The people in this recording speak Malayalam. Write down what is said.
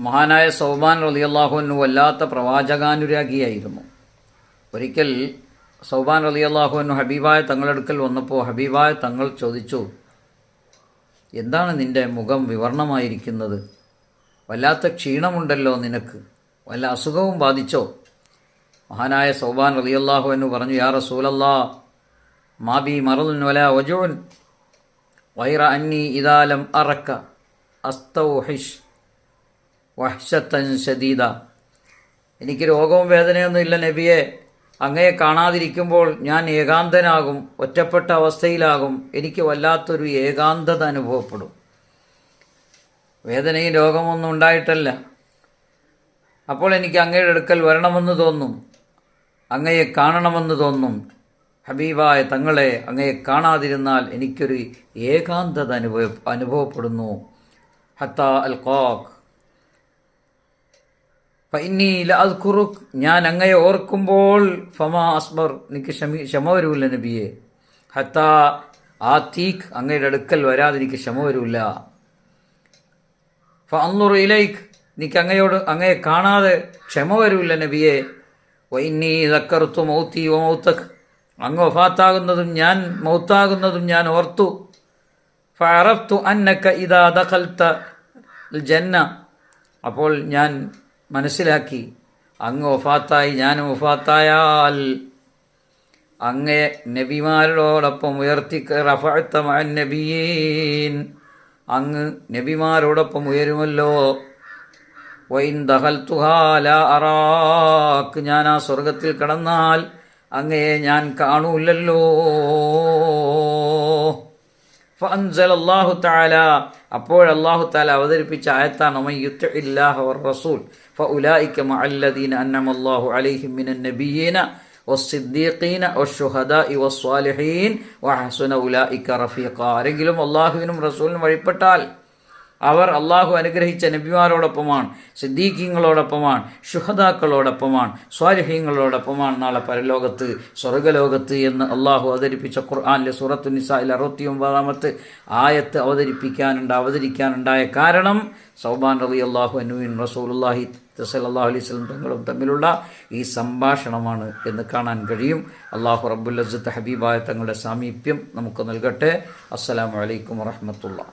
മഹാനായ സൗബാൻ റളിയല്ലാഹു അൻഹു വല്ലാത്ത പ്രവാചകാനുരാഗിയായിരുന്നു. ഒരിക്കൽ സൗബാൻ റളിയല്ലാഹു അൻഹു ഹബീബായ തങ്ങളെടുക്കൽ വന്നപ്പോൾ ഹബീബായ തങ്ങൾ ചോദിച്ചു, എന്താണ് നിൻ്റെ മുഖം വിവർണമായിരിക്കുന്നത്? വല്ലാത്ത ക്ഷീണമുണ്ടല്ലോ നിനക്ക്, വല്ല അസുഖവും ബാധിച്ചോ? മഹാനായ സൗബാൻ റളിയല്ലാഹു അൻഹു പറഞ്ഞു, യാ റസൂലല്ലാഹ്, മാബി മറദുൻ വലാ വജുഉൻ ഗൈറ അന്നി ഇദാ ലം അറക അസ്തൗഹിഷ് വഹ്ശത്തൻ ശദീദ. എനിക്ക് രോഗവും വേദനയൊന്നും ഇല്ല നബിയെ, അങ്ങയെ കാണാതിരിക്കുമ്പോൾ ഞാൻ ഏകാന്തനാകും, ഒറ്റപ്പെട്ട അവസ്ഥയിലാകും, എനിക്ക് വല്ലാത്തൊരു ഏകാന്തത അനുഭവപ്പെടും. വേദനയും രോഗമൊന്നും ഉണ്ടായിട്ടല്ല. അപ്പോൾ എനിക്ക് അങ്ങയുടെ അടുക്കൽ വരണമെന്ന് തോന്നും, അങ്ങയെ കാണണമെന്ന് തോന്നും. ഹബീബായ തങ്ങളെ അങ്ങയെ കാണാതിരുന്നാൽ എനിക്കൊരു ഏകാന്തത അനുഭവപ്പെടുന്നു. ഹത്താ അൽഖാഖ് ഫഇന്നീ ലഅദ്കുറുക്, ഞാൻ അങ്ങയെ ഓർക്കുമ്പോൾ ഫമാ അസ്ബർ, എനിക്ക് ക്ഷമ വരൂല്ല നബിയെ. ഹത്താ ആതീഖ്, അങ്ങയുടെ അടുക്കൽ വരാതെ എനിക്ക് ക്ഷമ വരൂല്ല. ഫഅൻദുർ ഇലൈക്, എനിക്ക് അങ്ങയെ കാണാതെ ക്ഷമ വരൂല്ല നബിയെ. വഇന്നീ ദക്കർതു മൗതി വമൗതക്, അങ്ങ് വഫാത്താകുന്നതും ഞാൻ മൗത്താകുന്നതും ഞാൻ ഓർത്തു. ഫഅറഫ്തു അന്നക ഇദാ ദഖൽത അൽ ജന്ന, അപ്പോൾ ഞാൻ മനസ്സിലാക്കി, അങ്ങ് വഫാത്തായി ഞാനും വഫാത്തായാൽ അങ്ങയെ നബിമാരോടൊപ്പം ഉയർത്തി, റഫഅത മഅൻ നബിയീൻ, അങ്ങ് നബിമാരോടൊപ്പം ഉയരുമല്ലോ. വഇൻ ദഖൽതുഹാ ലാ അറാക്, ഞാൻ ആ സ്വർഗത്തിൽ കടന്നാൽ അങ്ങയെ ഞാൻ കാണൂലല്ലോ. ഫഅൻസല അല്ലാഹു തആല, അപ്പോൾ അല്ലാഹു തആല അവതരിപ്പിച്ച ആയത്താണ് മൻ യുതിഇല്ലാഹ വറസൂൽ ഫഉലൈക മഅല്ലദീന അൻഅമ അല്ലാഹു അലൈഹിം മിനൻ നബിയ്യീന വസ്സിദ്ദീഖീന വശുഹദാഇ വസ്സാലിഹീൻ വഹസുന ഉലൈക റഫീഖ. ആരെങ്കിലും അല്ലാഹുവിനും റസൂലിനും വഴിപ്പെട്ടാൽ അവർ അള്ളാഹു അനുഗ്രഹിച്ച നബിമാരോടൊപ്പമാണ്, സിദ്ദീഖീങ്ങളോടൊപ്പമാണ്, ശുഹദാക്കളോടൊപ്പമാണ്, സ്വാലിഹീങ്ങളോടൊപ്പമാണ് നാളെ പരലോകത്ത്, സ്വർഗലോകത്ത് എന്ന് അള്ളാഹു അവതരിപ്പിച്ച ഖുർആനിലെ സൂറത്തു നിസായിലെ 69-ാമത്തെ ആയത്ത് അവതരിക്കാനുണ്ടായ കാരണം സൗബാൻ റളിയല്ലാഹു അൻഹുവിൻ റസൂലുള്ളാഹി സ്വല്ലല്ലാഹു അലൈഹി വസല്ലം തങ്ങളും തമ്മിലുള്ള ഈ സംഭാഷണമാണ് എന്ന് കാണാൻ കഴിയും. അള്ളാഹു റബ്ബുൽ ഇസ്സത്ത് ഹബീബായ തങ്ങളുടെ സാമീപ്യം നമുക്ക് നൽകട്ടെ. അസ്സലാമു അലൈക്കും വറഹ്മത്തുള്ളാഹി.